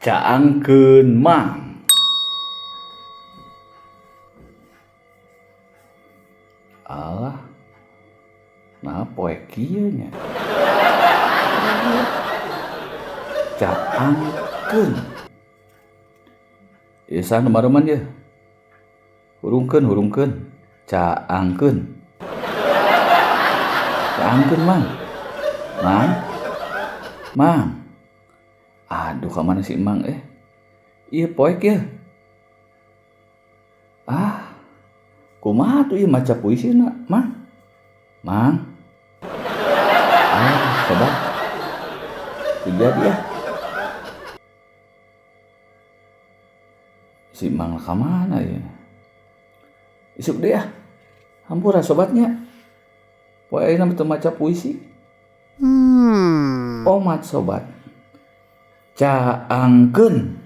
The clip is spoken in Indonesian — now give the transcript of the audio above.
Caangkeun mang. Alah, nah poek kieu nya. Caangkeun. Isa nomoroman ye. Hurungkeun. Caangkeun. Caangkeun mang. Mang. Aduh, kamana si Mang Ieu poek ya. Kumaha tuh ieu maca puisina, Mang? Sobat. Jadi ya. Si Mang kamana ya? Isuk deh ya. Hampura sobatnya. Poe ayeuna teu maca puisi. Omat sobat. Caangkeun.